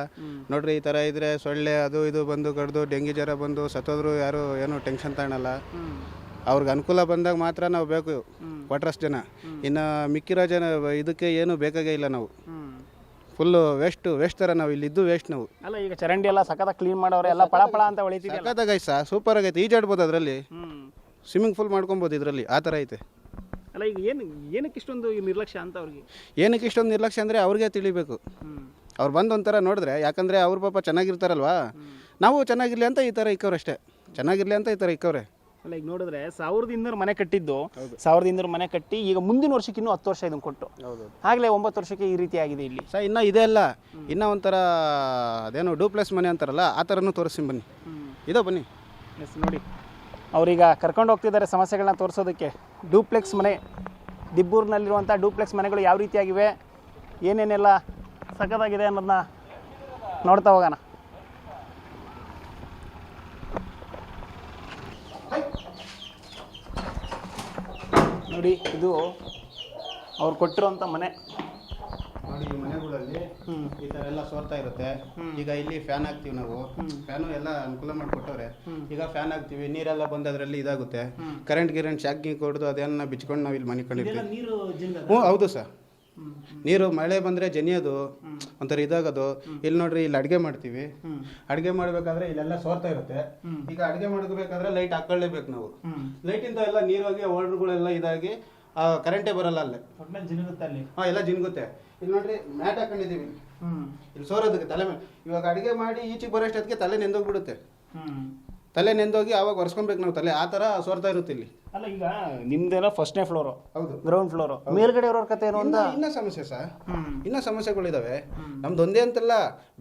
ನೋಡ್ರಿ, ಈ ಥರ ಇದ್ರೆ ಸೊಳ್ಳೆ ಅದು ಇದು ಬಂದು ಕಡ್ದು ಡೆಂಗಿ ಜ್ವರ ಬಂದು ಸತ್ತೋದ್ರು ಯಾರು ಏನು ಟೆನ್ಷನ್ ತಗೊಳಲ್ಲ. ಅವ್ರಿಗೆ ಅನುಕೂಲ ಬಂದಾಗ ಮಾತ್ರ ನಾವು ಬೇಕು ಕೊಟ್ರಷ್ಟು ಜನ. ಇನ್ನು ಮಿಕ್ಕಿರೋ ಜನ ಇದಕ್ಕೆ ಏನು ಬೇಕಾಗೇ ಇಲ್ಲ. ನಾವು ಫುಲ್ಲು ವೇಸ್ಟ್ ಥರ ನಾವು ಇಲ್ಲಿದ್ದು ವೇಸ್ಟ್ ನಾವು. ಅಲ್ಲ, ಈಗ ಚರಂಡಿ ಎಲ್ಲ ಸಖತ್ ಕ್ಲೀನ್ ಮಾಡೋರೆ, ಎಲ್ಲ ಪಳಪಳ ಅಂತ ಹೊಳಿತೀವಿ. ಸಖತ್ತಾಗೈತೆ ಸರ್, ಸೂಪರ್ ಆಗೈತೆ. ಈಜಾಡ್ಬೋದು ಅದರಲ್ಲಿ, ಸ್ವಿಮ್ಮಿಂಗ್ ಪೂಲ್ ಮಾಡ್ಕೊಬೋದು ಇದರಲ್ಲಿ, ಆ ಥರ ಐತೆ. ಅಲ್ಲ, ಈಗ ಏನಕ್ಕೆ ಇಷ್ಟೊಂದು ನಿರ್ಲಕ್ಷ್ಯ ಅಂತ ಅವ್ರಿಗೆ? ಏನಕ್ಕೆ ಇಷ್ಟೊಂದು ನಿರ್ಲಕ್ಷ್ಯ ಅಂದರೆ ಅವ್ರಿಗೆ ತಿಳಿಬೇಕು. ಅವ್ರು ಬಂದು ಒಂಥರ ನೋಡಿದ್ರೆ, ಯಾಕಂದರೆ ಅವ್ರ ಪಾಪ ಚೆನ್ನಾಗಿರ್ತಾರಲ್ವಾ, ನಾವು ಚೆನ್ನಾಗಿರಲಿ ಅಂತ ಈ ಥರ ಇಕ್ಕವ್ರೆ ಅಷ್ಟೇ. ಚೆನ್ನಾಗಿರಲಿ ಅಂತ ಈ ಥರ ಇಕ್ಕವ್ರೆ. ಅಲ್ಲ ಈಗ ನೋಡಿದ್ರೆ 1200 ಮನೆ ಕಟ್ಟಿದ್ದು 1200 ಮನೆ ಕಟ್ಟಿ ಈಗ ಮುಂದಿನ ವರ್ಷಕ್ಕೆ ಇನ್ನೂ 10 ವರ್ಷ ಇದನ್ನು ಕೊಟ್ಟು ಆಗಲೇ 9 ವರ್ಷಕ್ಕೆ ಈ ರೀತಿ ಆಗಿದೆ ಇಲ್ಲಿ. ಸರ್ ಇನ್ನೂ ಇದೆ ಅಲ್ಲ, ಇನ್ನೂ ಒಂಥರ ಅದೇನೋ ಡೂಪ್ಲೆಕ್ಸ್ ಮನೆ ಅಂತಾರಲ್ಲ ಆ ಥರನೂ ತೋರಿಸ್ತೀನಿ ಬನ್ನಿ. ಇದೋ ಬನ್ನಿ. ಎಸ್ ನೋಡಿ, ಅವರೀಗ ಕರ್ಕೊಂಡು ಹೋಗ್ತಿದ್ದಾರೆ ಸಮಸ್ಯೆಗಳನ್ನ ತೋರಿಸೋದಕ್ಕೆ. ಡೂಪ್ಲೆಕ್ಸ್ ಮನೆ, ದಿಬ್ಬೂರಿನಲ್ಲಿರುವಂಥ ಡೂಪ್ಲೆಕ್ಸ್ ಮನೆಗಳು ಯಾವ ರೀತಿಯಾಗಿವೆ, ಏನೇನೆಲ್ಲ ಸಖತ್ತಾಗಿದೆ ಅನ್ನೋದನ್ನ ನೋಡ್ತಾ ಹೋಗೋಣ. ನೋಡಿ, ಇದು ಅವ್ರು ಕೊಟ್ಟಿರೋಂಥ ಮನೆ. ನೋಡಿ ಈ ಮನೆಗಳಲ್ಲಿ ಈ ಥರ ಎಲ್ಲ ಸೋರ್ತಾ ಇರುತ್ತೆ. ಈಗ ಇಲ್ಲಿ ಫ್ಯಾನ್ ಹಾಕ್ತೀವಿ ನಾವು, ಫ್ಯಾನು ಎಲ್ಲ ಅನುಕೂಲ ಮಾಡಿಕೊಟ್ಟವ್ರೆ. ಈಗ ಫ್ಯಾನ್ ಹಾಕ್ತೀವಿ, ನೀರೆಲ್ಲ ಬಂದು ಅದರಲ್ಲಿ ಇದಾಗುತ್ತೆ. ಕರೆಂಟ್ ಶಾಕಿಂಗ್ ಕೊಡೋದು ಅದೇನ ಬಿಚ್ಕೊಂಡು ನಾವು ಇಲ್ಲಿ ಮನೆ ಕಂಡಿರ್ತೀವಿ. ಹ್ಞೂ ಹೌದು ಸರ್, ನೀರು ಮಳೆ ಬಂದರೆ ಜನಿಯೋದು ಒಂಥರ ಇದಾಗೋದು. ಇಲ್ಲಿ ನೋಡ್ರಿ, ಇಲ್ಲಿ ಅಡುಗೆ ಮಾಡ್ತೀವಿ. ಅಡುಗೆ ಮಾಡಬೇಕಾದ್ರೆ ಇಲ್ಲೆಲ್ಲ ಸೋರ್ತಾ ಇರುತ್ತೆ. ಈಗ ಅಡುಗೆ ಮಾಡ್ಕೋಬೇಕಾದ್ರೆ ಲೈಟ್ ಹಾಕೊಳ್ಳೇಬೇಕು ನಾವು. ಲೈಟಿಂದ ಎಲ್ಲ ನೀರೋಗಿ ಓಲ್ಡ್ಗಳೆಲ್ಲ ಇದಾಗಿ ಕರೆಂಟೇ ಬರಲ್ಲ ಅಲ್ಲೇ. ಹಾಂ, ಎಲ್ಲ ಜಿನ್ಗುತ್ತೆ. ಇಲ್ಲಿ ನೋಡ್ರಿ, ಮ್ಯಾಟ್ ಹಾಕೊಂಡಿದ್ದೀವಿ ಇಲ್ಲಿ ಸೋರೋದಕ್ಕೆ ತಲೆ ಮೇಲೆ. ಇವಾಗ ಅಡುಗೆ ಮಾಡಿ ಈಚೆಗೆ ಬರೋಷ್ಟೊತ್ತಿಗೆ ತಲೆ ನೆಂದೋಗ್ಬಿಡುತ್ತೆ. ತಲೆ ನೆಂದೋಗಿ ಆವಾಗ ಒರೆಸ್ಕೊಬೇಕು ನಾವು ತಲೆ, ಆ ಥರ ಸೋರ್ತಾ ಇರುತ್ತೆ ಇಲ್ಲಿ. ಅಲ್ಲ, ಈಗ ನಿಮ್ದೇನೋ ಫಸ್ಟ್ನೇ ಫ್ಲೋರು, ಹೌದು, ಗ್ರೌಂಡ್ ಫ್ಲೋರು, ಮೇಲ್ಗಡೆ ಇರೋರ ಕತೆ ಏನೋ ಅಂತ ಇನ್ನೂ ಸಮಸ್ಯೆ ಸರ್. ಇನ್ನೂ ಸಮಸ್ಯೆಗಳಿದಾವೆ. ನಮ್ದು ಒಂದೇ ಅಂತಲ್ಲ,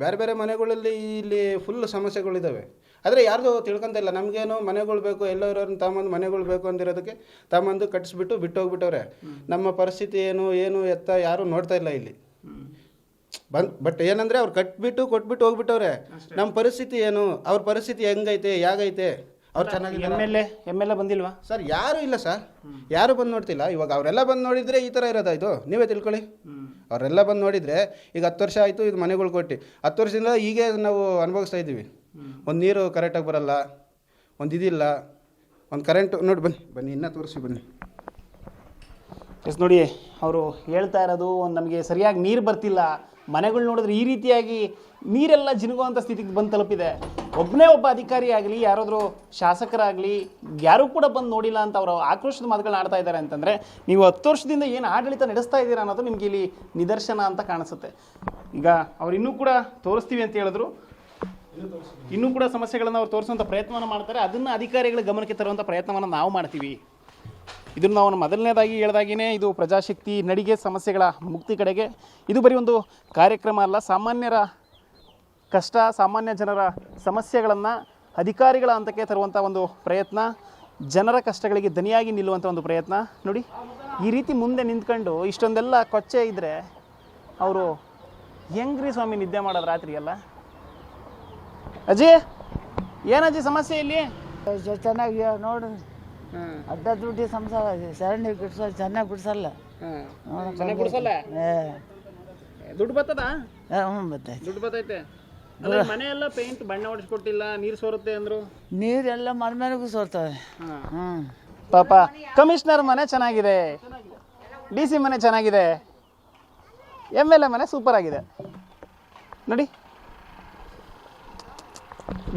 ಬೇರೆ ಬೇರೆ ಮನೆಗಳಲ್ಲಿ ಇಲ್ಲಿ ಫುಲ್ ಸಮಸ್ಯೆಗಳಿದಾವೆ. ಆದರೆ ಯಾರ್ದು ತಿಳ್ಕೊಂತ ಇಲ್ಲ. ನಮಗೇನು ಮನೆಗಳು ಬೇಕು, ಎಲ್ಲೋ ಇರೋರನ್ನ ತಗೊಂಬಂದು ಮನೆಗಳು ಬೇಕು ಅಂದಿರೋದಕ್ಕೆ ತಗೊಂಬಂದು ಕಟ್ಟಿಸ್ಬಿಟ್ಟು ಬಿಟ್ಟು ಹೋಗ್ಬಿಟ್ಟವ್ರೆ. ನಮ್ಮ ಪರಿಸ್ಥಿತಿ ಏನು ಎತ್ತ ಯಾರು ನೋಡ್ತಾ ಇಲ್ಲ ಇಲ್ಲಿ. ಬಟ್ ಏನಂದ್ರೆ ಅವ್ರು ಕೊಟ್ಬಿಟ್ಟು ಹೋಗ್ಬಿಟ್ಟವ್ರೆ. ನಮ್ಮ ಪರಿಸ್ಥಿತಿ ಏನು, ಅವ್ರ ಪರಿಸ್ಥಿತಿ ಹೆಂಗೈತೆ, ಹೇಗೈತೆ, ಅವ್ರು ಚೆನ್ನಾಗಿದ್ದಾರೆ. ಎಮ್ ಎಲ್ ಎ ಬಂದಿಲ್ವಾ ಸರ್? ಯಾರು ಇಲ್ಲ ಸರ್, ಯಾರು ಬಂದು ನೋಡ್ತಿಲ್ಲ. ಇವಾಗ ಅವರೆಲ್ಲ ಬಂದು ನೋಡಿದ್ರೆ ಈ ಥರ ಇರೋದಾಯ್ತು, ನೀವೇ ತಿಳ್ಕೊಳ್ಳಿ. ಅವರೆಲ್ಲ ಬಂದು ನೋಡಿದರೆ ಈಗ 10 ವರ್ಷ ಆಯಿತು ಇದು ಮನೆಗಳು ಕೊಟ್ಟು. 10 ವರ್ಷದಿಂದ ಹೀಗೆ ನಾವು ಅನುಭವಿಸ್ತಾ ಇದ್ದೀವಿ. ಒಂದು ನೀರು ಕರೆಕ್ಟಾಗಿ ಬರಲ್ಲ, ಒಂದು ಇದಿಲ್ಲ, ಒಂದು ಕರೆಂಟು. ನೋಡಿ ಬನ್ನಿ ಇನ್ನೂ ತೋರಿಸಿ ಬನ್ನಿ. ಎಸ್ ನೋಡಿ, ಅವರು ಹೇಳ್ತಾ ಇರೋದು ನಮಗೆ ಸರಿಯಾಗಿ ನೀರು ಬರ್ತಿಲ್ಲ. ಮನೆಗಳು ನೋಡಿದ್ರೆ ಈ ರೀತಿಯಾಗಿ ನೀರೆಲ್ಲ ಜಿನುಗುವಂಥ ಸ್ಥಿತಿಗೆ ಬಂದು ತಲುಪಿದೆ. ಒಬ್ಬ ಅಧಿಕಾರಿ ಆಗಲಿ, ಯಾರಾದರೂ ಶಾಸಕರಾಗಲಿ, ಯಾರೂ ಕೂಡ ಬಂದು ನೋಡಿಲ್ಲ ಅಂತ ಅವರು ಆಕ್ರೋಶದ ಮಾತುಗಳನ್ನ ಆಡ್ತಾ ಇದ್ದಾರೆ. ಅಂತಂದರೆ ನೀವು 10 ವರ್ಷದಿಂದ ಏನು ಆಡಳಿತ ನಡೆಸ್ತಾ ಇದ್ದೀರಾ ಅನ್ನೋದು ನಿಮಗೆ ಇಲ್ಲಿ ನಿದರ್ಶನ ಅಂತ ಕಾಣಿಸುತ್ತೆ. ಈಗ ಅವ್ರು ಇನ್ನೂ ಕೂಡ ತೋರಿಸ್ತೀವಿ ಅಂತ ಹೇಳಿದ್ರು, ಇನ್ನೂ ಕೂಡ ಸಮಸ್ಯೆಗಳನ್ನು ಅವ್ರು ತೋರಿಸುವಂಥ ಪ್ರಯತ್ನವನ್ನು ಮಾಡ್ತಾರೆ. ಅದನ್ನು ಅಧಿಕಾರಿಗಳ ಗಮನಕ್ಕೆ ತರುವಂಥ ಪ್ರಯತ್ನವನ್ನು ನಾವು ಮಾಡ್ತೀವಿ. ಇದನ್ನು ನಾವು ಮೊದಲನೇದಾಗಿ ಹೇಳ್ದಾಗಿಯೇ ಇದು ಪ್ರಜಾಶಕ್ತಿ ನಡಿಗೆ ಸಮಸ್ಯೆಗಳ ಮುಕ್ತಿ ಕಡೆಗೆ. ಇದು ಬರೀ ಒಂದು ಕಾರ್ಯಕ್ರಮ ಅಲ್ಲ, ಸಾಮಾನ್ಯರ ಕಷ್ಟ, ಸಾಮಾನ್ಯ ಜನರ ಸಮಸ್ಯೆಗಳನ್ನು ಅಧಿಕಾರಿಗಳ ಹಂತಕ್ಕೆ ತರುವಂಥ ಒಂದು ಪ್ರಯತ್ನ, ಜನರ ಕಷ್ಟಗಳಿಗೆ ದನಿಯಾಗಿ ನಿಲ್ಲುವಂಥ ಒಂದು ಪ್ರಯತ್ನ. ನೋಡಿ, ಈ ರೀತಿ ಮುಂದೆ ನಿಂತ್ಕೊಂಡು ಇಷ್ಟೊಂದೆಲ್ಲ ಕೊಚ್ಚೆ ಇದ್ದರೆ ಅವರು ಹೆಂಗ್ರಿ ಸ್ವಾಮಿ ನಿದ್ದೆ ಮಾಡೋದು ರಾತ್ರಿ ಎಲ್ಲ? ಅಜ್ಜಿ, ಏನಜ್ಜಿ ಸಮಸ್ಯೆ ಇಲ್ಲಿ? ಚೆನ್ನಾಗಿ ನೋಡ್ರಿ, ಅಡ್ಡ ದುಡ್ಡಿ ಸಂಸಾರ ಸರಣಿ ಬಿಡ್ಸಲ್ಲ, ಚೆನ್ನಾಗಿ ಬಿಡ್ಸಲ್ಲ. ಬಿಡಿಸಲ್ಲ, ದುಡ್ಡು ಬರ್ತದ? ಹ್ಞೂ ಬರ್ತೈತೆ, ದುಡ್ಡು ಬರ್ತೈತೆ. ಮನೆ ಎಲ್ಲ ಪೇಂಟ್ ಬಣ್ಣ ಹೊಡಿಸ್ಕೊಟ್ಟಿಲ್ಲ, ನೀರು ಸೋರುತ್ತೆ ಅಂದ್ರು. ನೀರೆಲ್ಲ ಮನೆಗೂ ಸೋರ್ತವೆ. ಹ್ಞೂ ಪಾಪ ಕಮಿಷನರ್ ಮನೆ ಚೆನ್ನಾಗಿದೆ, DC ಮನೆ ಚೆನ್ನಾಗಿದೆ, MLA ಮನೆ ಸೂಪರ್ ಆಗಿದೆ. ನೋಡಿ,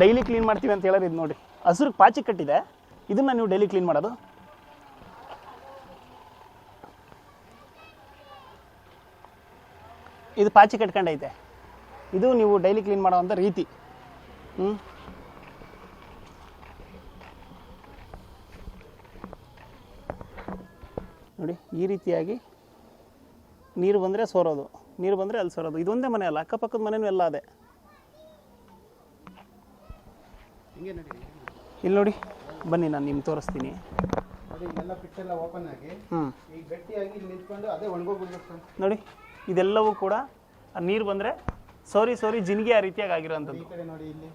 ಡೈಲಿ ಕ್ಲೀನ್ ಮಾಡ್ತೀವಿ ಅಂತ ಹೇಳೋದು ಇದು ನೋಡಿ. ಹಸಿರು ಪಾಚಿ ಕಟ್ಟಿದೆ, ಇದನ್ನ ನೀವು ಡೈಲಿ ಕ್ಲೀನ್ ಮಾಡೋದು. ಇದು ಪಾಚಿ ಕಟ್ಕೊಂಡೈತೆ, ಇದು ನೀವು ಡೈಲಿ ಕ್ಲೀನ್ ಮಾಡೋವಂಥ ರೀತಿ. ನೋಡಿ, ಈ ರೀತಿಯಾಗಿ ನೀರು ಬಂದರೆ ಸೋರೋದು, ನೀರು ಬಂದರೆ ಅಲ್ಲಿ ಸೋರೋದು. ಇದೊಂದೇ ಮನೆ ಅಲ್ಲ, ಅಕ್ಕಪಕ್ಕದ ಮನೆಯೂ ಎಲ್ಲ ಅದೇ. ಇಲ್ಲಿ ನೋಡಿ, ಬನ್ನಿ ನಾನು ನಿಮ್ಗೆ ತೋರಿಸ್ತೀನಿ. ಎಲ್ಲ ಪಿಟ್ಟೆಲ್ಲ ಓಪನ್ ಆಗಿ ಈಗ ಗಟ್ಟಿಯಾಗಿ ಇಲ್ಲಿ ನಿಂತ್ಕೊಂಡು ಅದೇ ಒಣಗೋಗ್ಬಿಡ್ಬೇಕು. ನೋಡಿ, ಇದೆಲ್ಲವೂ ಕೂಡ ನೀರು ಬಂದರೆ ಸೋರಿ ಜಿನಿಗೆ ಆ ರೀತಿಯಾಗಿ ಆಗಿರೋಂಥದ್ದು. ಈ ಕಡೆ ನೋಡಿ ಇಲ್ಲಿ.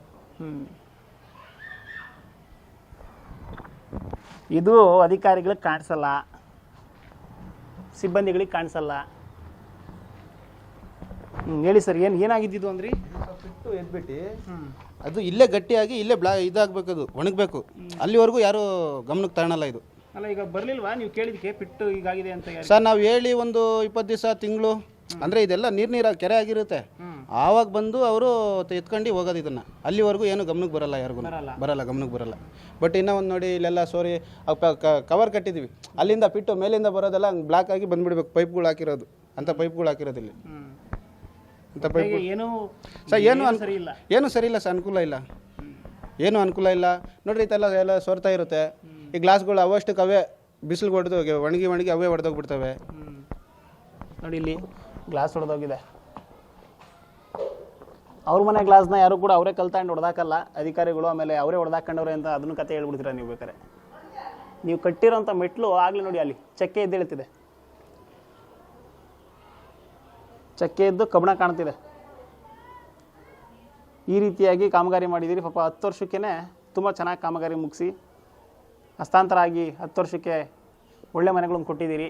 ಇದು ಅಧಿಕಾರಿಗಳಿಗೆ ಕಾಣಿಸಲ್ಲ, ಸಿಬ್ಬಂದಿಗಳಿಗೆ ಕಾಣಿಸಲ್ಲ. ಹೇಳಿ ಸರ್, ಏನಾಗಿದ್ದು ಅಂದ್ರಿ? ಪಿಟ್ಟು ಎದ್ಬಿಟ್ಟು ಅದು ಇಲ್ಲೇ ಗಟ್ಟಿಯಾಗಿ ಇಲ್ಲೇ ಇದಾಗಬೇಕು, ಅದು ಒಣಗಬೇಕು. ಅಲ್ಲಿವರೆಗೂ ಯಾರು ಗಮನಕ್ಕೆ ತಗೊಳಲ್ಲ ಇದು. ಅಲ್ಲ, ಈಗ ಬರಲಿಲ್ವಾ ನೀವು ಕೇಳಿದಕ್ಕೆ ಪಿಟ್ಟು ಹೀಗಾಗಿದೆ ಅಂತ? ಸರ್, ನಾವು ಹೇಳಿ ಒಂದು 20 ದಿವಸ, ತಿಂಗಳು ಅಂದರೆ ಇದೆಲ್ಲ ನೀರು ಕೆರೆ ಆಗಿರುತ್ತೆ, ಆವಾಗ ಬಂದು ಅವರು ಎತ್ಕೊಂಡು ಹೋಗೋದು ಇದನ್ನು. ಅಲ್ಲಿವರೆಗೂ ಏನು ಗಮನಕ್ಕೆ ಬರಲ್ಲ, ಯಾರಿಗೂ ಬರಲ್ಲ, ಗಮನಕ್ಕೆ ಬರಲ್ಲ. ಬಟ್ ಇನ್ನೂ ಒಂದು ನೋಡಿ, ಇಲ್ಲೆಲ್ಲ ಸೋರಿ ಕವರ್ ಕಟ್ಟಿದ್ದೀವಿ, ಅಲ್ಲಿಂದ ಪಿಟ್ಟು ಮೇಲಿಂದ ಬರೋದೆಲ್ಲ ಹಂಗೆ ಬ್ಲಾಕ್ ಆಗಿ ಬಂದ್ಬಿಡ್ಬೇಕು. ಪೈಪ್ಗಳು ಹಾಕಿರೋದು, ಅಂಥ ಪೈಪ್ಗಳು ಹಾಕಿರೋದು ಇಲ್ಲಿ. ಅಂಥ ಪೈಪ್ ಸರ್ ಏನು ಸರಿ ಇಲ್ಲ ಸರ್, ಅನುಕೂಲ ಇಲ್ಲ, ಏನು ಅನುಕೂಲ ಇಲ್ಲ. ನೋಡ್ರಿ, ಇದೆಲ್ಲ ಸೋರ್ತಾ ಇರುತ್ತೆ. ಈ ಗ್ಲಾಸ್ಗಳು ಅವಷ್ಟಕ್ಕೆ ಅವೇ ಬಿಸಿಲು ಹೊಡೆದು ಒಣಗಿ ಅವೇ ಹೊಡೆದೋಗ್ಬಿಡ್ತವೆ. ನೋಡಿ ಇಲ್ಲಿ ಗ್ಲಾಸ್ ಹೊಡೆದೋಗಿದೆ. ಅವ್ರ ಮನೆ ಗ್ಲಾಸ್ನ ಯಾರು ಕೂಡ ಅವರೇ ಕಲ್ತಾಂಡು ಹೊಡೆದಾಕಲ್ಲ ಅಧಿಕಾರಿಗಳು, ಆಮೇಲೆ ಅವರೇ ಹೊಡೆದಾಕೊಂಡವ್ರೆ ಅಂತ ಅದನ್ನು ಕತೆ ಹೇಳ್ಬಿಡ್ತೀರ ನೀವು ಬೇಕಾರೆ. ನೀವು ಕಟ್ಟಿರೋಂಥ ಮೆಟ್ಲು ಆಗಲಿ ನೋಡಿ ಅಲ್ಲಿ ಚಕ್ಕೆ ಎದ್ದೇಳ್ತಿದೆ, ಚಕ್ಕೆ ಎದ್ದು ಕಬ್ಬಣ ಕಾಣ್ತಿದೆ. ಈ ರೀತಿಯಾಗಿ ಕಾಮಗಾರಿ ಮಾಡಿದ್ದೀರಿ. ಪಾಪ 10 ವರ್ಷಕ್ಕೇ ತುಂಬ ಚೆನ್ನಾಗಿ ಕಾಮಗಾರಿ ಮುಗಿಸಿ ಹಸ್ತಾಂತರ ಆಗಿ 10 ವರ್ಷಕ್ಕೆ ಒಳ್ಳೆ ಮನೆಗಳನ್ನು ಕೊಟ್ಟಿದ್ದೀರಿ.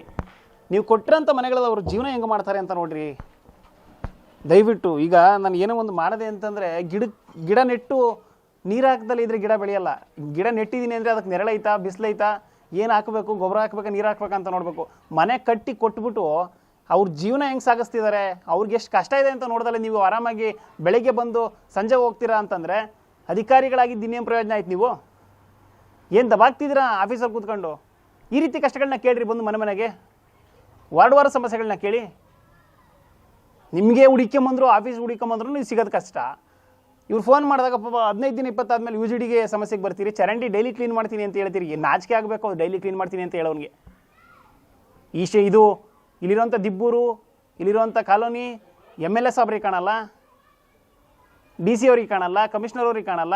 ನೀವು ಕೊಟ್ಟಿರೋಂಥ ಮನೆಗಳಲ್ಲಿ ಅವ್ರ ಜೀವನ ಹೆಂಗೆ ಮಾಡ್ತಾರೆ ಅಂತ ನೋಡ್ರಿ. ದಯವಿಟ್ಟು ಈಗ ನಾನು ಏನೋ ಒಂದು ಮಾಡಿದೆ ಅಂತಂದರೆ ಗಿಡ ನೆಟ್ಟು ನೀರು ಹಾಕ್ದಲ್ಲಿ ಇದ್ರೆ ಗಿಡ ಬೆಳೆಯಲ್ಲ. ಗಿಡ ನೆಟ್ಟಿದ್ದೀನಿ ಅಂದರೆ ಅದಕ್ಕೆ ನೆರಳೈತಾ ಬಿಸಿಲೈತಾ ಏನು ಹಾಕಬೇಕು, ಗೊಬ್ಬರ ಹಾಕ್ಬೇಕು, ನೀರು ಹಾಕ್ಬೇಕಂತ ನೋಡಬೇಕು. ಮನೆ ಕಟ್ಟಿ ಕೊಟ್ಬಿಟ್ಟು ಅವ್ರ ಜೀವನ ಹೆಂಗೆ ಸಾಗಿಸ್ತಿದ್ದಾರೆ, ಅವ್ರಿಗೆ ಎಷ್ಟು ಕಷ್ಟ ಇದೆ ಅಂತ ನೋಡ್ದಲ್ಲ ನೀವು ಆರಾಮಾಗಿ ಬೆಳಗ್ಗೆ ಬಂದು ಸಂಜೆ ಹೋಗ್ತೀರಾ ಅಂತಂದರೆ ಅಧಿಕಾರಿಗಳಾಗಿದ್ದು ಇನ್ನೇನು ಪ್ರಯೋಜನ ಆಯ್ತು? ನೀವು ಏನು ದಬಾಗ್ತಿದ್ದೀರಾ ಆಫೀಸಲ್ಲಿ ಕೂತ್ಕೊಂಡು? ಈ ರೀತಿ ಕಷ್ಟಗಳನ್ನ ಕೇಳ್ರಿ ಬಂದು ಮನೆಗೆ. ವಾರ್ಡ್ ಸಮಸ್ಯೆಗಳನ್ನ ಕೇಳಿ. ನಿಮಗೆ ಹುಡುಕೊಂಬಂದ್ರು ಆಫೀಸ್ ಹುಡುಕೊಂಬಂದ್ರು ನೀವು ಸಿಗೋದು ಕಷ್ಟ. ಇವ್ರು ಫೋನ್ ಮಾಡಿದಾಗ ಪಾಪ 15 ದಿನ 20 ಆದಮೇಲೆ UGDಗೆ ಸಮಸ್ಯೆಗೆ ಬರ್ತೀರಿ. ಚರಂಡಿ ಡೈಲಿ ಕ್ಲೀನ್ ಮಾಡ್ತೀನಿ ಅಂತ ಹೇಳ್ತೀರಿ. ನಾಚಿಕೆ ಆಗಬೇಕು ಅವ್ರು ಡೈಲಿ ಕ್ಲೀನ್ ಮಾಡ್ತೀನಿ ಅಂತ ಹೇಳೋನಿಗೆ. ಇದು ಇಲ್ಲಿರೋಂಥ ದಿಬ್ಬೂರು, ಇಲ್ಲಿರೋಂಥ ಕಾಲೋನಿ MLA ಸಾಬ್ರಿಗೆ ಕಾಣಲ್ಲ, DC ಅವ್ರಿಗೆ ಕಾಣಲ್ಲ, ಕಮಿಷನರ್ ಅವ್ರಿಗೆ ಕಾಣಲ್ಲ.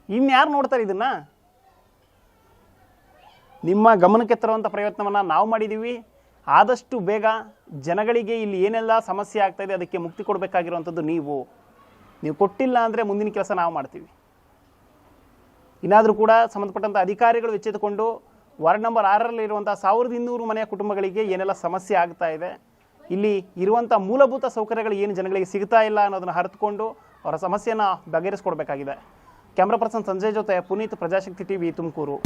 ಇನ್ಯಾರು ನೋಡ್ತಾರೆ ಇದನ್ನು? ನಿಮ್ಮ ಗಮನಕ್ಕೆ ತರುವಂಥ ಪ್ರಯತ್ನವನ್ನು ನಾವು ಮಾಡಿದ್ದೀವಿ. ಆದಷ್ಟು ಬೇಗ ಜನಗಳಿಗೆ ಇಲ್ಲಿ ಏನೆಲ್ಲ ಸಮಸ್ಯೆ ಆಗ್ತಾಯಿದೆ ಅದಕ್ಕೆ ಮುಕ್ತಿ ಕೊಡಬೇಕಾಗಿರುವಂಥದ್ದು ನೀವು ಕೊಟ್ಟಿಲ್ಲ ಅಂದರೆ ಮುಂದಿನ ಕೆಲಸ ನಾವು ಮಾಡ್ತೀವಿ. ಇನ್ನಾದರೂ ಕೂಡ ಸಂಬಂಧಪಟ್ಟಂಥ ಅಧಿಕಾರಿಗಳು ಎಚ್ಚೆತ್ತುಕೊಂಡು ವಾರ್ಡ್ ನಂಬರ್ 6ರಲ್ಲಿರುವಂಥ 1200 ಮನೆಯ ಕುಟುಂಬಗಳಿಗೆ ಏನೆಲ್ಲ ಸಮಸ್ಯೆ ಆಗ್ತಾ ಇದೆ, ಇಲ್ಲಿ ಇರುವಂಥ ಮೂಲಭೂತ ಸೌಕರ್ಯಗಳು ಏನು ಜನಗಳಿಗೆ ಸಿಗ್ತಾ ಇಲ್ಲ ಅನ್ನೋದನ್ನು ಅರಿತುಕೊಂಡು ಅವರ ಸಮಸ್ಯೆಯನ್ನು ಬಗೆಹರಿಸ್ಕೊಡ್ಬೇಕಾಗಿದೆ. ಕ್ಯಾಮ್ರಾ ಪರ್ಸನ್ ಸಂಜಯ್ ಜೊತೆ ಪುನೀತ್, ಪ್ರಜಾಶಕ್ತಿ TV, ತುಮಕೂರು.